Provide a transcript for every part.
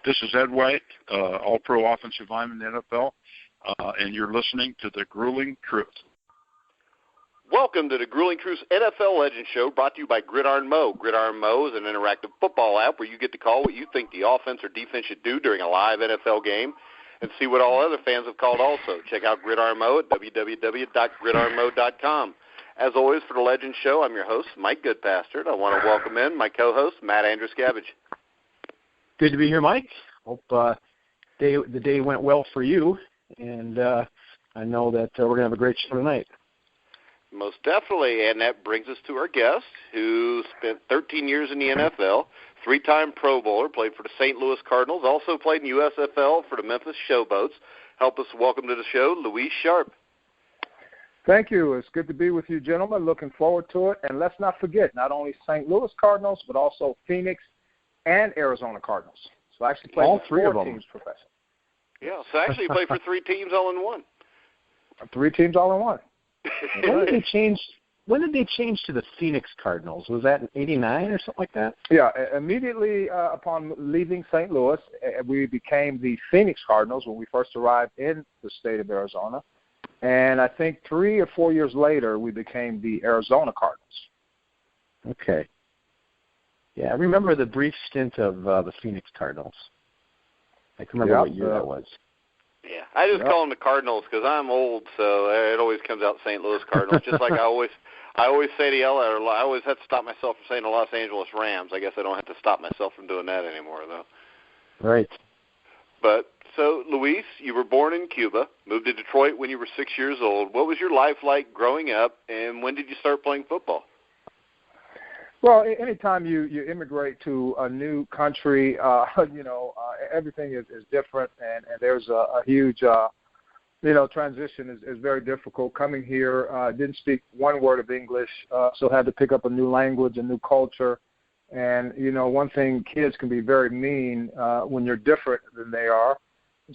This is Ed White, All-Pro offensive lineman in the NFL, and you're listening to The Grueling Truth. Welcome to The Grueling Truth NFL Legend Show, brought to you by Gridiron Mo. Gridiron Mo is an interactive football app where you get to call what you think the offense or defense should do during a live NFL game and see what all other fans have called also. Check out Gridiron Mo at www.gridironmo.com. As always, for the Legend Show, I'm your host, Mike Goodpaster. I want to welcome in my co-host, Matt Andruscavage. Good to be here, Mike. Hope the day went well for you, and I know that we're going to have a great show tonight. Most definitely, and that brings us to our guest, who spent 13 years in the NFL, three-time Pro Bowler, played for the St. Louis Cardinals, also played in USFL for the Memphis Showboats. Help us welcome to the show, Luis Sharpe. Thank you. It's good to be with you, gentlemen. Looking forward to it. And let's not forget, not only St. Louis Cardinals, but also Phoenix and Arizona Cardinals. So I actually played all for three four of them. Teams professionally. Yeah, so actually you played for three teams all in one. 3 teams all in one. When did they change to the Phoenix Cardinals? Was that in '89 or something like that? Yeah, immediately upon leaving St. Louis, we became the Phoenix Cardinals when we first arrived in the state of Arizona. And I think 3 or 4 years later, we became the Arizona Cardinals. Okay. Yeah, I remember the brief stint of the Phoenix Cardinals. I can remember what year that was. Yeah, I just call them the Cardinals because I'm old, so it always comes out St. Louis Cardinals. Just like I always say to LA, or I always have to stop myself from saying the Los Angeles Rams. I guess I don't have to stop myself from doing that anymore, though. Right. But so, Luis, you were born in Cuba, moved to Detroit when you were 6 years old. What was your life like growing up, and when did you start playing football? Well, anytime you immigrate to a new country, everything is different, and there's a huge, transition is very difficult. Coming here, didn't speak one word of English, so had to pick up a new language, a new culture. And, one thing, kids can be very mean when you're different than they are.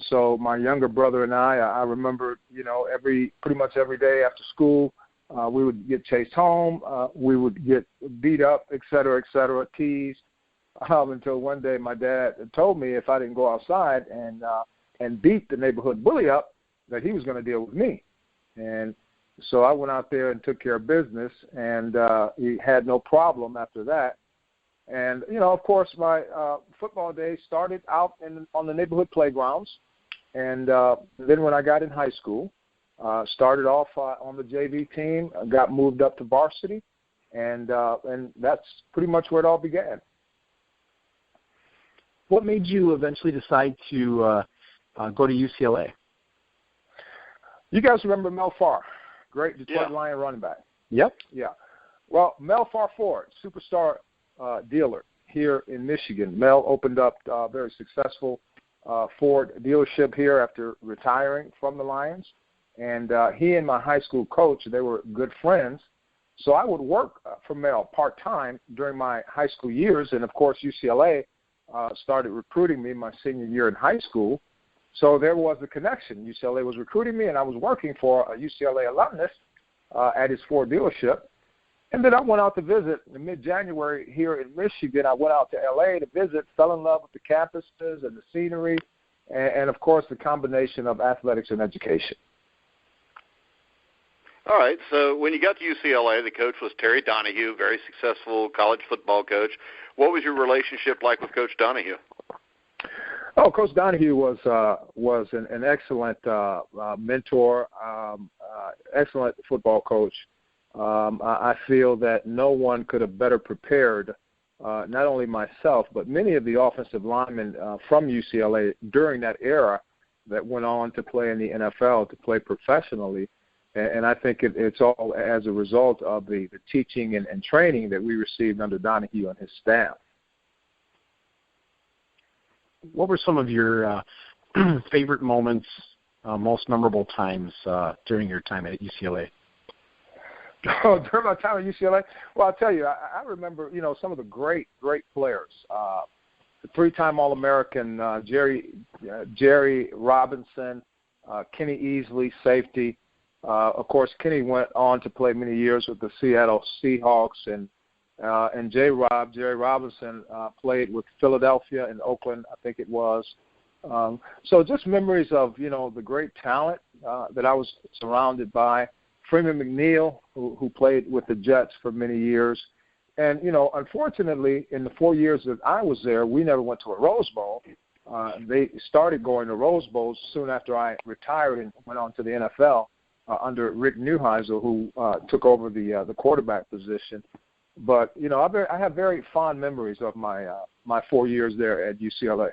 So my younger brother and I remember, pretty much every day after school, we would get chased home. We would get beat up, et cetera, teased, until one day my dad told me if I didn't go outside and beat the neighborhood bully up, that he was going to deal with me. And so I went out there and took care of business, and he had no problem after that. And, of course, my football days started out on the neighborhood playgrounds. And then when I got in high school, started off on the JV team, got moved up to varsity, and that's pretty much where it all began. What made you eventually decide to go to UCLA? You guys remember Mel Farr, great Detroit Lion running back? Yep. Yeah. Well, Mel Farr Ford, superstar dealer here in Michigan. Mel opened up a very successful Ford dealership here after retiring from the Lions. And he and my high school coach, they were good friends. So I would work for Mel part-time during my high school years. And, of course, UCLA started recruiting me my senior year in high school. So there was a connection. UCLA was recruiting me, and I was working for a UCLA alumnus at his Ford dealership. And then I went out to visit in mid-January here in Michigan. I went out to L.A. to visit, fell in love with the campuses and the scenery, and of course, the combination of athletics and education. All right, so when you got to UCLA, the coach was Terry Donahue, very successful college football coach. What was your relationship like with Coach Donahue? Oh, Coach Donahue was an excellent mentor, excellent football coach. I feel that no one could have better prepared not only myself, but many of the offensive linemen from UCLA during that era that went on to play in the NFL, to play professionally. And I think it's all as a result of the teaching and training that we received under Donahue and his staff. What were some of your favorite moments, most memorable times during your time at UCLA? Oh, during my time at UCLA? Well, I'll tell you, I remember, some of the great players. The 3-time All-American Jerry Robinson, Kenny Easley, safety. Of course, Kenny went on to play many years with the Seattle Seahawks, and and Jerry Robinson played with Philadelphia and Oakland, I think it was. So just memories of, the great talent that I was surrounded by. Freeman McNeil, who played with the Jets for many years. And, unfortunately, in the 4 years that I was there, we never went to a Rose Bowl. They started going to Rose Bowls soon after I retired and went on to the NFL under Rick Neuheisel, who took over the quarterback position. But, I have very fond memories of my 4 years there at UCLA.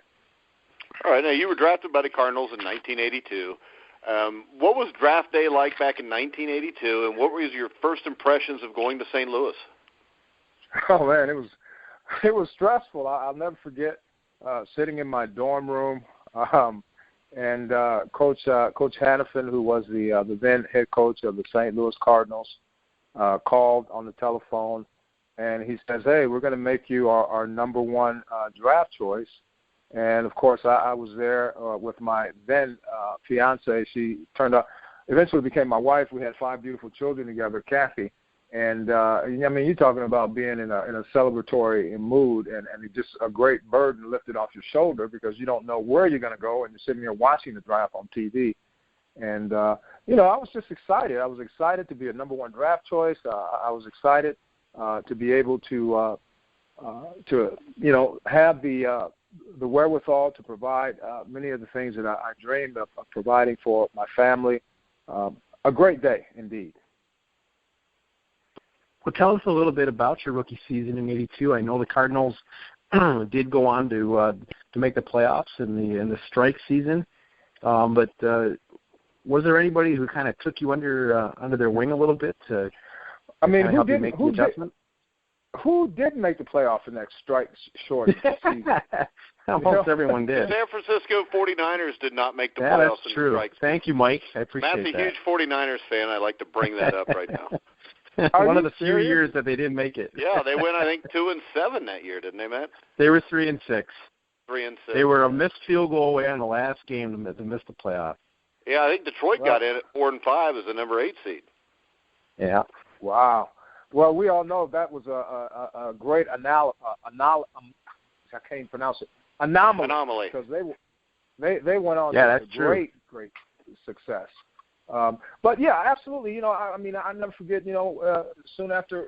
All right. Now, you were drafted by the Cardinals in 1982. What was draft day like back in 1982, and what were your first impressions of going to St. Louis? Oh, man, it was stressful. I'll never forget sitting in my dorm room, and Coach Hannafin, who was the then head coach of the St. Louis Cardinals, called on the telephone, and he says, "Hey, we're going to make you our number one draft choice." And, of course, I was there with my then fiancée. She eventually became my wife. We had 5 beautiful children together, Kathy. And, you're talking about being in a celebratory mood and just a great burden lifted off your shoulder because you don't know where you're going to go, and you're sitting there watching the draft on TV. And, I was just excited. I was excited to be a number one draft choice. I was excited to be able to have the wherewithal to provide many of the things that I dreamed of providing for my family. A great day, indeed. Well, tell us a little bit about your rookie season in '82. I know the Cardinals did go on to make the playoffs in the strike season, but was there anybody who kind of took you under their wing a little bit to help you make the adjustment? Who didn't make the playoff in that strike short season? Almost everyone did. San Francisco 49ers did not make the playoffs that's true. in the strike. Thank you, Mike. I appreciate that. Matt's a huge 49ers fan. I'd like to bring that up right now. One of the few years that they didn't make it. Yeah, they went, I think, 2-7 that year, didn't they, Matt? They were 3-6. 3-6. They were a missed field goal away on the last game to miss the playoff. Yeah, I think Detroit got in at 4-5 as the number 8 seed. Yeah. Wow. Well, we all know that was a great I can't pronounce it. Anomaly. Because they went on to great success. But yeah, absolutely. I never forget. Soon after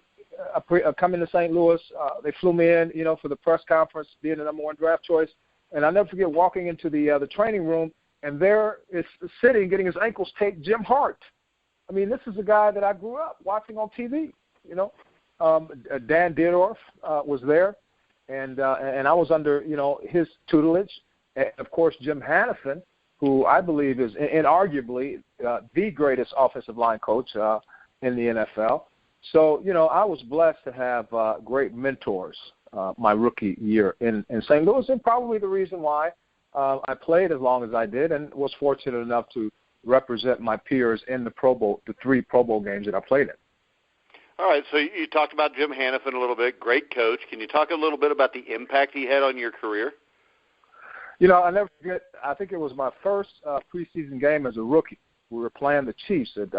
coming to St. Louis, they flew me in. For the press conference, being the number one draft choice, and I never forget walking into the training room, and there is sitting, getting his ankles taped, Jim Hart. This is a guy that I grew up watching on TV. Dan Dierdorf was there, and I was under his tutelage, and of course Jim Hannafin, who I believe is inarguably the greatest offensive line coach in the NFL. So, I was blessed to have great mentors my rookie year in St. Louis, and probably the reason why I played as long as I did and was fortunate enough to represent my peers in the Pro Bowl, the 3 Pro Bowl games that I played in. All right, so you talked about Jim Hannafin a little bit, great coach. Can you talk a little bit about the impact he had on your career? I never forget, I think it was my first preseason game as a rookie. We were playing the Chiefs at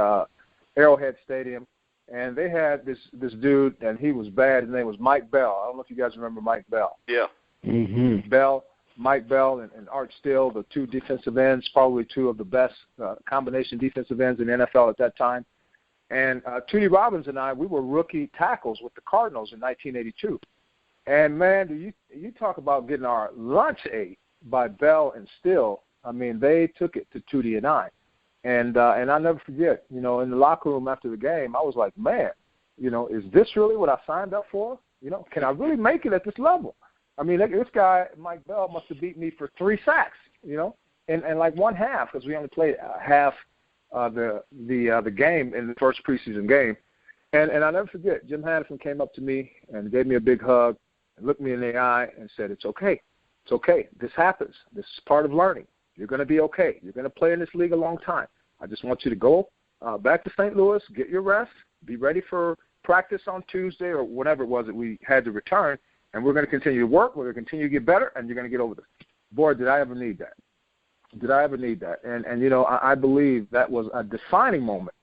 Arrowhead Stadium, and they had this dude, and he was bad. His name was Mike Bell. I don't know if you guys remember Mike Bell. Yeah. Mm-hmm. Mike Bell and Art Still, the 2 defensive ends, probably 2 of the best combination defensive ends in the NFL at that time. And Tootie Robbins and I, we were rookie tackles with the Cardinals in 1982. And, man, you talk about getting our lunch ate by Bell and Still. They took it to Tootie and I. And I'll never forget, in the locker room after the game, I was like, man, is this really what I signed up for? Can I really make it at this level? This guy, Mike Bell, must have beat me for 3 sacks, and like one half, because we only played half the game in the first preseason game. And I'll never forget, Jim Hannafin came up to me and gave me a big hug and looked me in the eye and said, it's okay. It's okay. This happens. This is part of learning. You're going to be okay. You're going to play in this league a long time. I just want you to go back to St. Louis, get your rest, be ready for practice on Tuesday or whatever it was that we had to return, and we're going to continue to work. We're going to continue to get better, and you're going to get over this. Boy, did I ever need that. And I believe that was a defining moment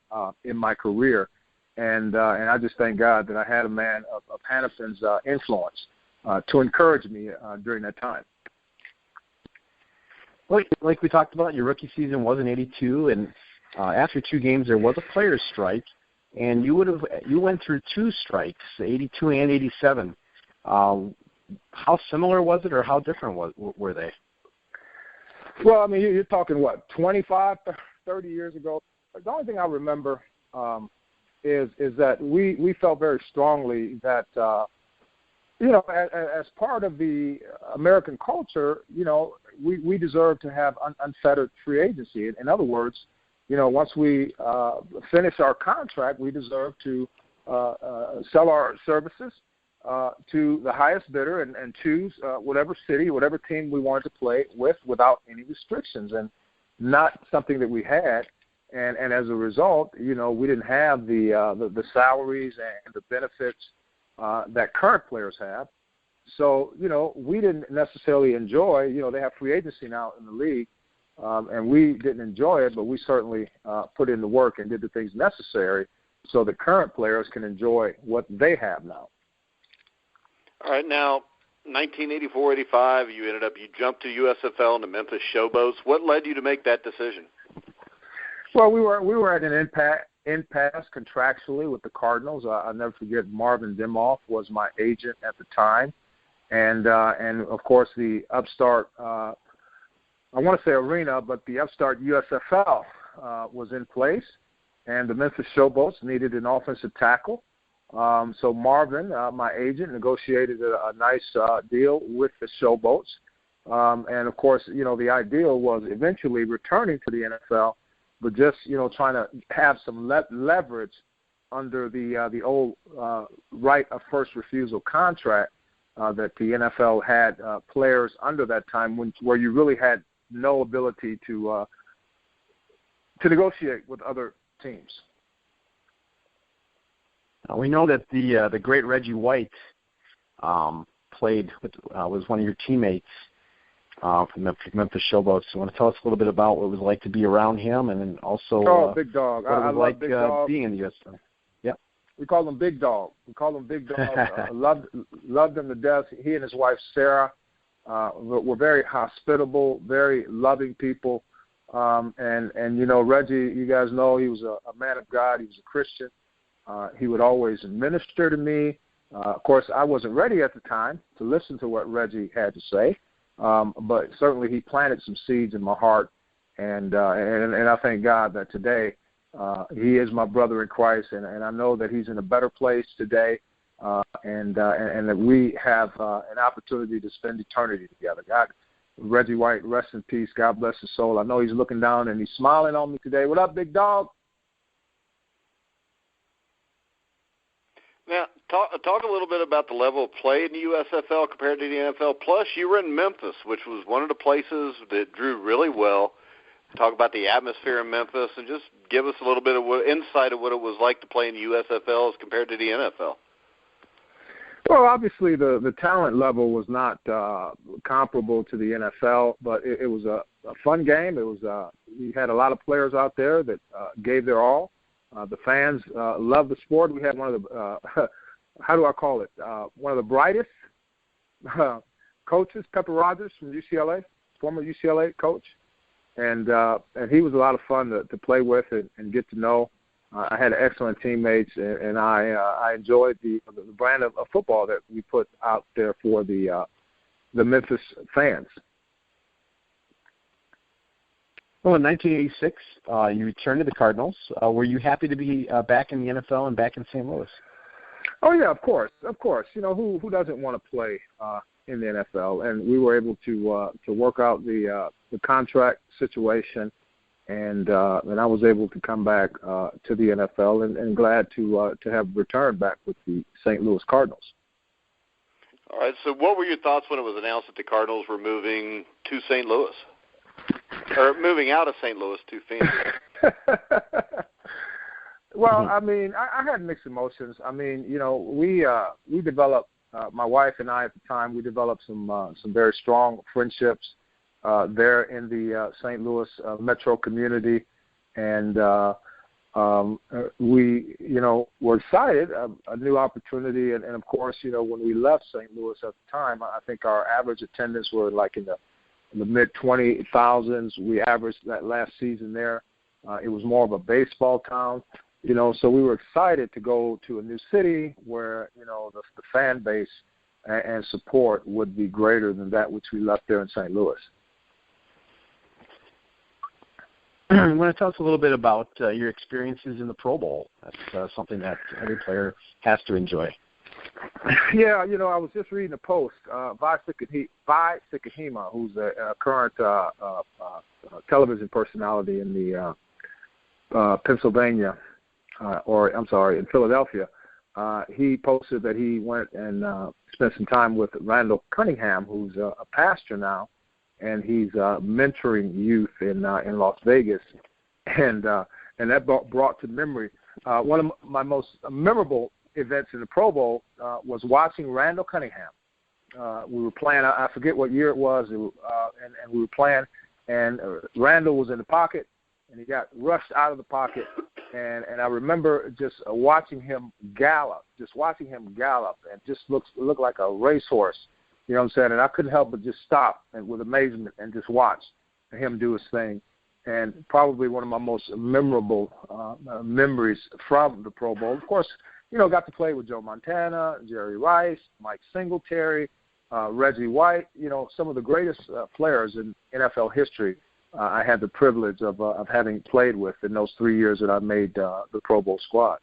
in my career, and I just thank God that I had a man of Hannafin's influence to encourage me during that time. Like we talked about, your rookie season was in '82, and after 2 games there was a players' strike, and you went through 2 strikes, '82 and '87. How similar was it, or how different were they? Well, I mean, you're talking, 25, 30 years ago? The only thing I remember is that we felt very strongly that, as part of the American culture, we deserve to have unfettered free agency. In other words, once we finish our contract, we deserve to sell our services to the highest bidder and choose whatever city, whatever team we wanted to play with without any restrictions, and not something that we had. And as a result, we didn't have the salaries and the benefits that current players have. So, we didn't necessarily enjoy, they have free agency now in the league, and we didn't enjoy it, but we certainly put in the work and did the things necessary so the current players can enjoy what they have now. All right, now, 1984-85, you jumped to USFL and the Memphis Showboats. What led you to make that decision? Well, we were at an impasse contractually with the Cardinals. I'll never forget Marvin Dimoff was my agent at the time, and of course the upstart, I want to say arena, but the upstart USFL was in place, and the Memphis Showboats needed an offensive tackle. So Marvin, my agent, negotiated a nice deal with the Showboats. And, of course, the ideal was eventually returning to the NFL, but just, trying to have some leverage under the old right of first refusal contract that the NFL had players under that time where you really had no ability to negotiate with other teams. We know that the great Reggie White was one of your teammates from Memphis Showboats. You want to tell us a little bit about what it was like to be around him, and then also Big Dog. What it was like Big Dog. being in the USFL. Yeah, we call him Big Dog. Loved him to death. He and his wife Sarah were very hospitable, very loving people. And Reggie, you guys know he was a man of God. He was a Christian. He would always minister to me. Of course, I wasn't ready at the time to listen to what Reggie had to say, but certainly he planted some seeds in my heart, and I thank God that today he is my brother in Christ, and I know that he's in a better place today, and that we have an opportunity to spend eternity together. God, Reggie White, rest in peace. God bless his soul. I know he's looking down and he's smiling on me today. What up, Big Dog? Now, talk a little bit about the level of play in the USFL compared to the NFL. Plus, you were in Memphis, which was one of the places that drew really well. Talk about the atmosphere in Memphis, and just give us a little bit of insight of what it was like to play in the USFL as compared to the NFL. Well, obviously the talent level was not comparable to the NFL, but it was a fun game. It was we had a lot of players out there that gave their all. The fans loved the sport. We had one of the, how do I call it, one of the brightest coaches, Pepper Rogers from UCLA, former UCLA coach. And he was a lot of fun to play with and get to know. I had excellent teammates, and I enjoyed the brand of football that we put out there for the Memphis fans. Well, in 1986, you returned to the Cardinals. Were you happy to be back in the NFL and back in St. Louis? Oh yeah, of course. Who doesn't want to play in the NFL? And we were able to work out the contract situation, and I was able to come back to the NFL, and glad to have returned back with the St. Louis Cardinals. All right. So, what were your thoughts when it was announced that the Cardinals were moving to St. Louis? Or moving out of St. Louis to Phoenix? Well, I mean, I had mixed emotions. I mean, we developed, my wife and I at the time, we developed some very strong friendships there in the St. Louis metro community, and we, were excited, a new opportunity. And of course, when we left St. Louis at the time, I think our average attendance were like in the mid-20,000s. We averaged that last season there. It was more of a baseball town, so we were excited to go to a new city where, the fan base and support would be greater than that which we left there in St. Louis. You want to tell us a little bit about your experiences in the Pro Bowl? That's something that every player has to enjoy. Yeah, I was just reading a post. Vi Sikahema, who's a current television personality in the in Philadelphia. He posted that he went and spent some time with Randall Cunningham, who's a pastor now, and he's mentoring youth in Las Vegas, and that brought to memory one of my most memorable events in the Pro Bowl was watching Randall Cunningham. We were playing, I forget what year it was, and we were playing, and Randall was in the pocket, and he got rushed out of the pocket, and I remember just watching him gallop, and just looked like a racehorse. You know what I'm saying? And I couldn't help but just stop and with amazement and just watch him do his thing. And probably one of my most memorable memories from the Pro Bowl. Of course, got to play with Joe Montana, Jerry Rice, Mike Singletary, Reggie White, some of the greatest players in NFL history. I had the privilege of having played with in those 3 years that I made the Pro Bowl squad.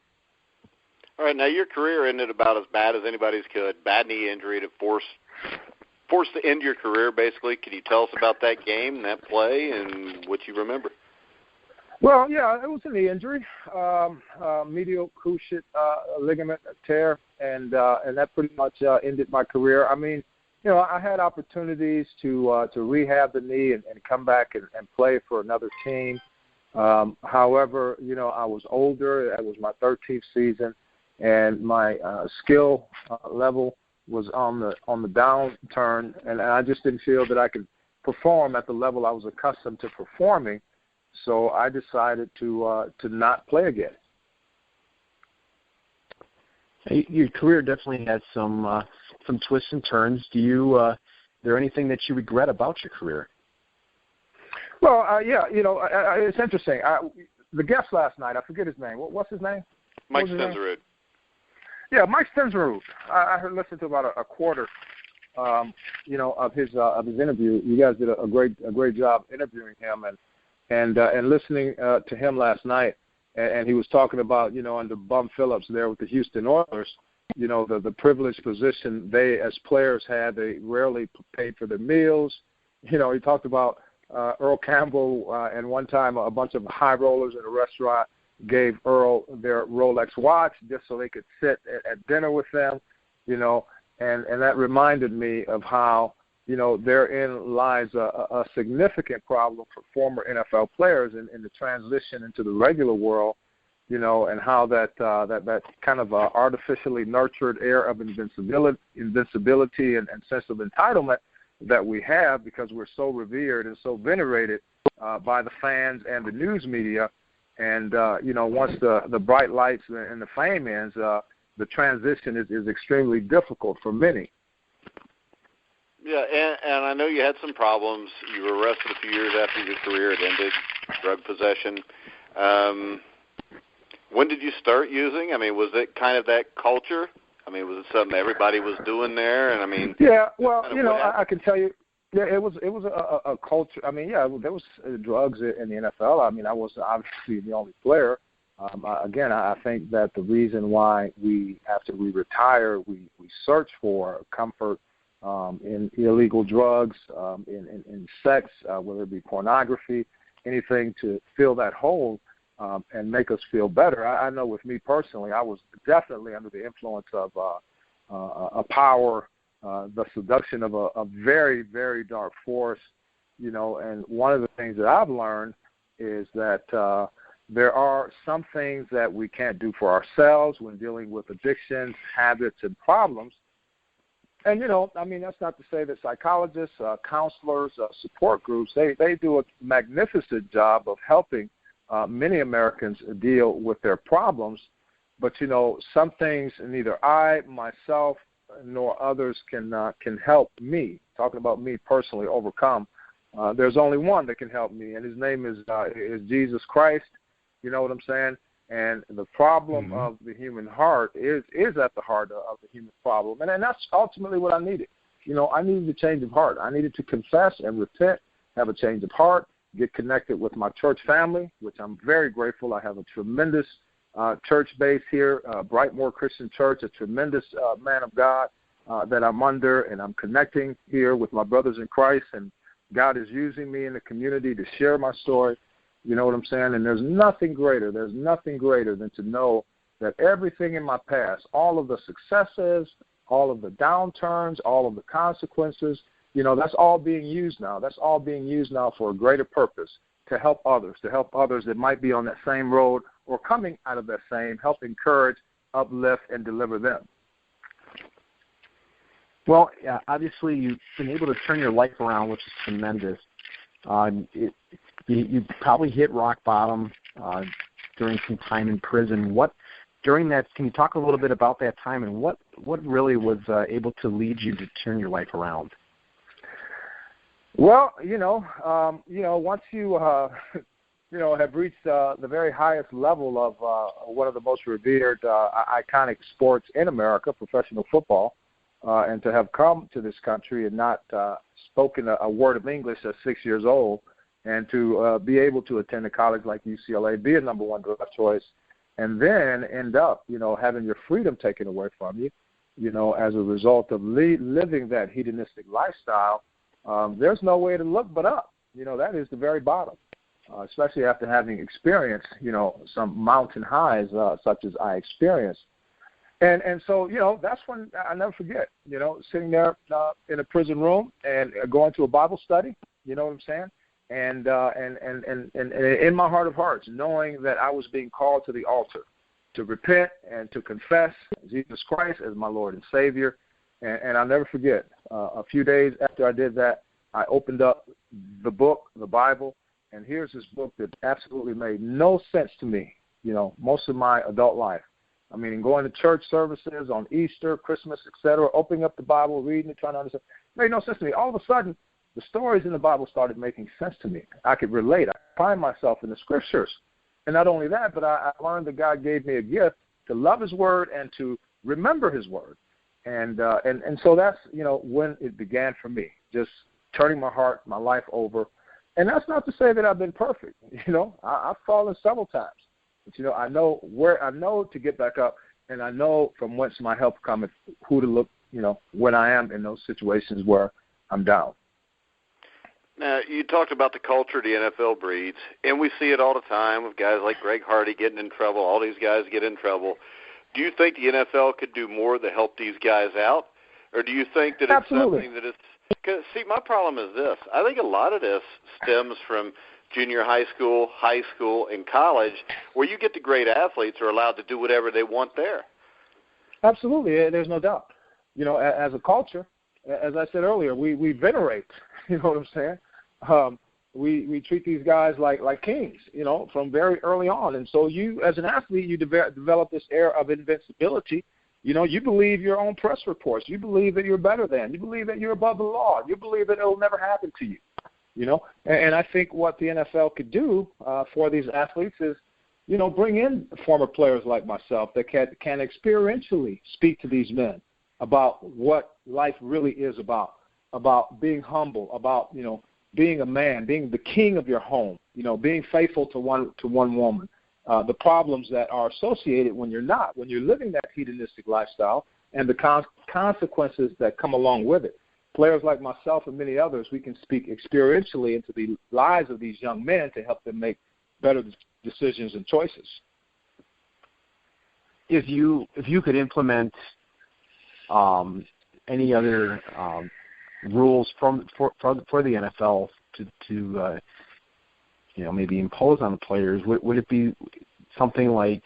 All right, now your career ended about as bad as anybody's could. Bad knee injury to force to end your career, basically. Can you tell us about that game, that play, and what you remember? Well, yeah, it was a knee injury, medial cruciate ligament tear, and that pretty much ended my career. I mean, I had opportunities to rehab the knee and come back and play for another team. However, I was older. That was my 13th season, and my skill level was on the downturn, and I just didn't feel that I could perform at the level I was accustomed to performing. So I decided to not play again. Your career definitely had some twists and turns. Is there anything that you regret about your career? Well, yeah, it's interesting. The guest last night, I forget his name. What's his name? Mike Stensrud. Yeah, Mike Stensrud. I listened to about a quarter, of his interview. You guys did a great job interviewing him and listening to him last night. And he was talking about, under Bum Phillips there with the Houston Oilers, the privileged position they as players had. They rarely paid for their meals. He talked about Earl Campbell and one time a bunch of high rollers in a restaurant gave Earl their Rolex watch just so they could sit at dinner with them, and that reminded me of how, therein lies a significant problem for former NFL players in the transition into the regular world, and how that kind of artificially nurtured air of invincibility and sense of entitlement that we have because we're so revered and so venerated by the fans and the news media. And, once the bright lights and the fame ends, the transition is extremely difficult for many. Yeah, and I know you had some problems. You were arrested a few years after your career had ended, drug possession. When did you start using? I mean, was it kind of that culture? I mean, was it something everybody was doing there? And I mean, yeah, well, I can tell you, yeah, it was a culture. I mean, yeah, there was drugs in the NFL. I mean, I was obviously the only player. Again, I think that the reason why after we retire, we search for comfort in illegal drugs, in sex, whether it be pornography, anything to fill that hole and make us feel better. I know with me personally, I was definitely under the influence of a power, the seduction of a very, very dark force, and one of the things that I've learned is that there are some things that we can't do for ourselves when dealing with addictions, habits, and problems. And, I mean, that's not to say that psychologists, counselors, support groups, they do a magnificent job of helping many Americans deal with their problems. But, some things neither I, myself, nor others can help me, talking about me personally, overcome. There's only one that can help me, and his name is Jesus Christ. You know what I'm saying? And the problem of the human heart is at the heart of the human problem. And that's ultimately what I needed. I needed a change of heart. I needed to confess and repent, have a change of heart, get connected with my church family, which I'm very grateful. I have a tremendous church base here, Brightmoor Christian Church, a tremendous man of God that I'm under, and I'm connecting here with my brothers in Christ, and God is using me in the community to share my story. You know what I'm saying? And there's nothing greater than to know that everything in my past, all of the successes, all of the downturns, all of the consequences, that's all being used now. That's all being used now for a greater purpose, to help others that might be on that same road or coming out of that same, help encourage, uplift, and deliver them. Well, obviously you've been able to turn your life around, which is tremendous. You probably hit rock bottom during some time in prison. During that, can you talk a little bit about that time and what really was able to lead you to turn your life around? Well, once you have reached the very highest level of one of the most revered, iconic sports in America, professional football, and to have come to this country and not spoken a word of English at 6 years old, and to be able to attend a college like UCLA, be a number one draft choice, and then end up, having your freedom taken away from you, as a result of living that hedonistic lifestyle, there's no way to look but up. That is the very bottom, especially after having experienced, some mountain highs such as I experienced. And so, that's when I never forget, sitting there in a prison room and going to a Bible study, you know what I'm saying? And in my heart of hearts, knowing that I was being called to the altar to repent and to confess Jesus Christ as my Lord and Savior. And I'll never forget, a few days after I did that, I opened up the book, the Bible, and here's this book that absolutely made no sense to me, most of my adult life. I mean, going to church services on Easter, Christmas, etc., opening up the Bible, reading it, trying to understand, made no sense to me. All of a sudden, the stories in the Bible started making sense to me. I could relate. I find myself in the Scriptures. And not only that, but I learned that God gave me a gift to love His Word and to remember His Word. And so that's, when it began for me, just turning my heart, my life over. And that's not to say that I've been perfect. I've fallen several times. But, I know to get back up, and I know from whence my help cometh, who to look, when I am in those situations where I'm down. Now, you talked about the culture the NFL breeds, and we see it all the time with guys like Greg Hardy getting in trouble. All these guys get in trouble. Do you think the NFL could do more to help these guys out? Or do you think that it's something that it's – because, see, my problem is this. I think a lot of this stems from junior high school, and college, where you get the great athletes who are allowed to do whatever they want there. Absolutely. There's no doubt. As a culture, as I said earlier, we venerate, you know what I'm saying? We treat these guys like kings, from very early on. And so you, as an athlete, you develop this air of invincibility. You believe your own press reports. You believe that you're better than. You believe that you're above the law. You believe that it'll never happen to you, And I think what the NFL could do for these athletes is, bring in former players like myself that can experientially speak to these men about what life really is about being humble, about, being a man, being the king of your home, being faithful to one woman, the problems that are associated when you're living that hedonistic lifestyle, and the consequences that come along with it. Players like myself and many others, we can speak experientially into the lives of these young men to help them make better decisions and choices. If you could implement any other rules for the NFL to maybe impose on the players, would it be something like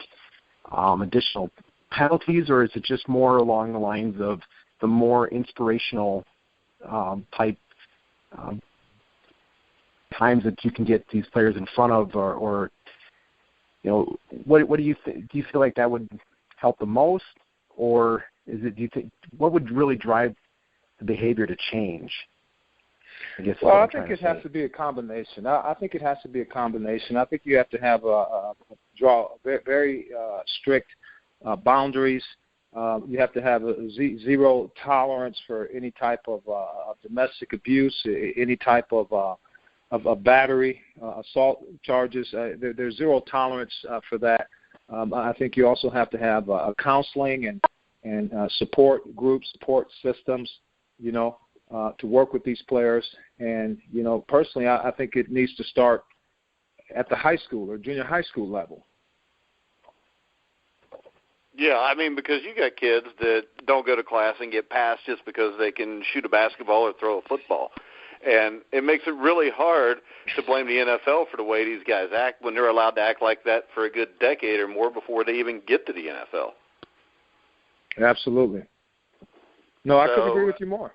additional penalties, or is it just more along the lines of the more inspirational type times that you can get these players in front of, or What do you think? Do you feel like that would help the most, or is it? Do you think what would really drive the behavior to change? I guess. Well, I think it has to be a combination. I think it has to be a combination. I think you have to have draw very strict boundaries. You have to have a zero tolerance for any type of domestic abuse, any type of battery, assault charges. There's zero tolerance for that. I think you also have to have counseling and support groups, support systems, to work with these players. And, personally, I think it needs to start at the high school or junior high school level. Yeah, because you got kids that don't go to class and get passed just because they can shoot a basketball or throw a football. And it makes it really hard to blame the NFL for the way these guys act when they're allowed to act like that for a good decade or more before they even get to the NFL. Absolutely. No, I couldn't agree with you more.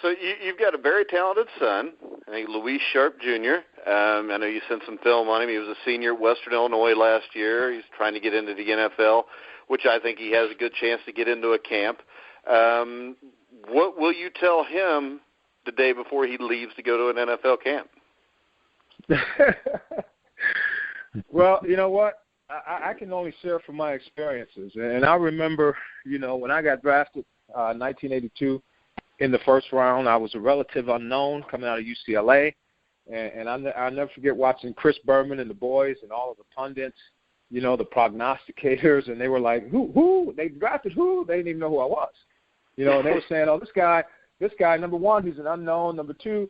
So you've got a very talented son, I think Luis Sharpe Jr. I know you sent some film on him. He was a senior at Western Illinois last year. He's trying to get into the NFL, which I think he has a good chance to get into a camp. What will you tell him the day before he leaves to go to an NFL camp? Well, you know what? I can only share from my experiences. And I remember, when I got drafted in 1982 in the first round, I was a relative unknown coming out of UCLA. And I'll never forget watching Chris Berman and the boys and all of the pundits, the prognosticators, and they were like, who? They drafted who? They didn't even know who I was. And they were saying, oh, this guy, number one, he's an unknown. Number two,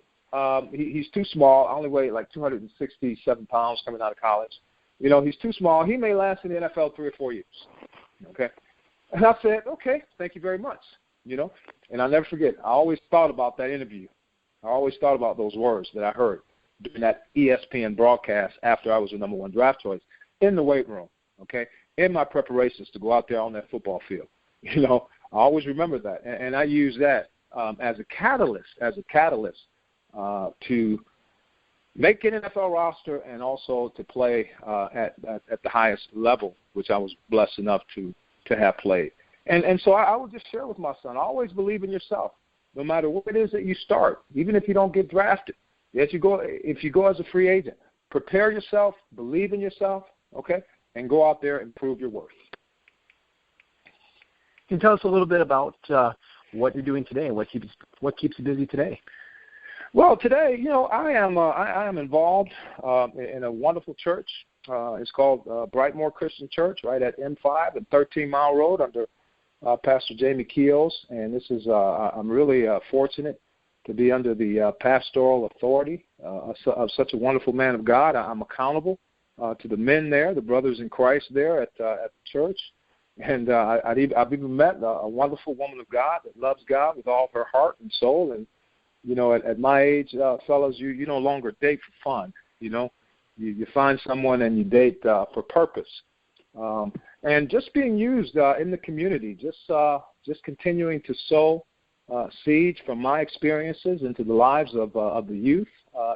he's too small. I only weigh like 267 pounds coming out of college. He's too small. He may last in the NFL 3 or 4 years. Okay? And I said, okay, thank you very much. And I'll never forget, I always thought about that interview. I always thought about those words that I heard during that ESPN broadcast after I was the number one draft choice in the weight room, okay, in my preparations to go out there on that football field. I always remember that. And I use that as a catalyst to make an NFL roster and also to play at the highest level, which I was blessed enough to have played. And so I would just share with my son, always believe in yourself, no matter what it is that you start, even if you don't get drafted. If you go as a free agent, prepare yourself, believe in yourself, okay, and go out there and prove your worth. Can you tell us a little bit about what you're doing today and what keeps you busy today? Well, today, I am involved in a wonderful church. It's called Brightmoor Christian Church, right at M5 and 13 Mile Road under Pastor Jamie Keels. And this is I'm really fortunate to be under the pastoral authority of such a wonderful man of God. I'm accountable to the men there, the brothers in Christ there at the church. And I've even met a wonderful woman of God that loves God with all her heart and soul. And at my age, fellas, you no longer date for fun. You find someone and you date for purpose. And just being used in the community, just continuing to sow seeds from my experiences into the lives of the youth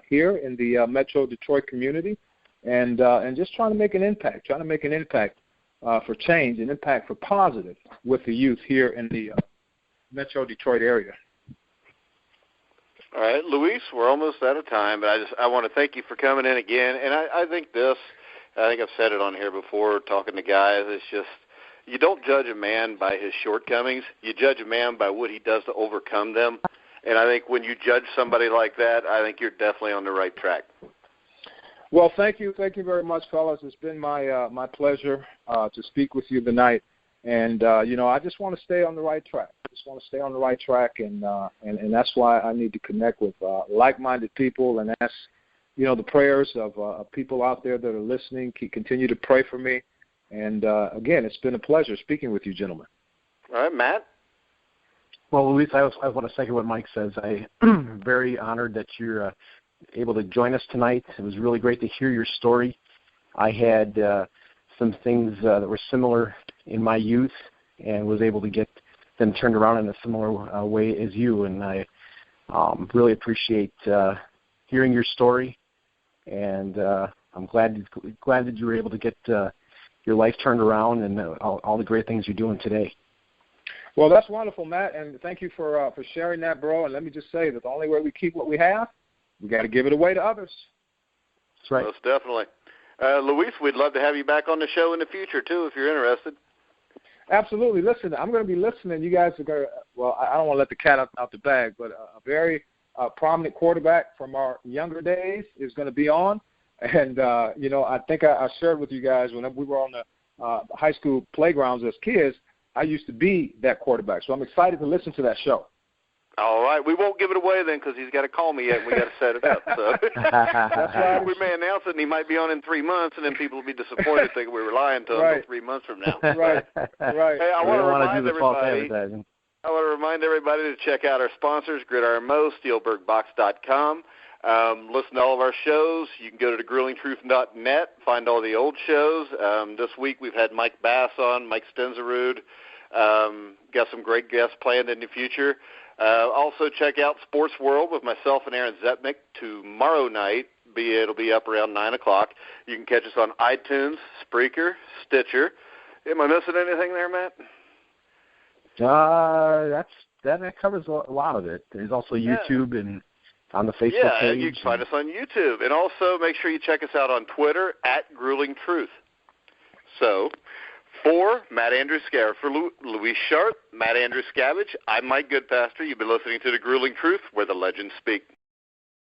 here in the Metro Detroit community, and just trying to make an impact, for change, an impact for positive with the youth here in the Metro Detroit area. All right, Luis, we're almost out of time, but I want to thank you for coming in again. And I think I've said it on here before, talking to guys, it's just you don't judge a man by his shortcomings. You judge a man by what he does to overcome them. And I think when you judge somebody like that, I think you're definitely on the right track. Well, thank you very much, fellas. It's been my pleasure to speak with you tonight. And I just want to stay on the right track. And that's why I need to connect with like-minded people and ask, the prayers of people out there that are listening. Continue to pray for me. And again, it's been a pleasure speaking with you, gentlemen. All right, Matt. Well, Luis, I want to second what Mike says. I'm very honored that you're able to join us tonight. It was really great to hear your story. I had some things that were similar in my youth and was able to get them turned around in a similar way as you. And I really appreciate hearing your story. And I'm glad that you were able to get your life turned around and all the great things you're doing today. Well, that's wonderful, Matt, and thank you for sharing that, bro. And let me just say that the only way we keep what we have, we got to give it away to others. That's right. Most definitely. Luis, we'd love to have you back on the show in the future, too, if you're interested. Absolutely. Listen, I'm going to be listening. You guys are going to, well, I don't want to let the cat out the bag, but a very prominent quarterback from our younger days is going to be on. And, I think I shared with you guys when we were on the high school playgrounds as kids, I used to be that quarterback. So I'm excited to listen to that show. All right. We won't give it away then because he's got to call me yet and we got to set it up. So That's right. We may announce it and he might be on in 3 months and then people will be disappointed thinking we were lying to him until 3 months from now. Right. Hey, I want to remind everybody. advertising. I want to remind everybody to check out our sponsors, Gridiron Mo, SteelbergBox.com. Listen to all of our shows. You can go to thegrillingtruth.net, find all the old shows. This week we've had Mike Bass on, Mike Stenzerud. Got some great guests planned in the future. Also check out Sports World with myself and Aaron Zetnick tomorrow night. It'll be up around 9 o'clock. You can catch us on iTunes, Spreaker, Stitcher. Am I missing anything there, Matt? That covers a lot of it. There's also YouTube and on the Facebook page. Yeah, you can find us on YouTube. And also make sure you check us out on Twitter @GruelingTruth. So, for Matt Andruscavage, for Luis Sharpe, Matt Andruscavage, I'm Mike Goodpaster. You've been listening to The Grueling Truth, where the legends speak.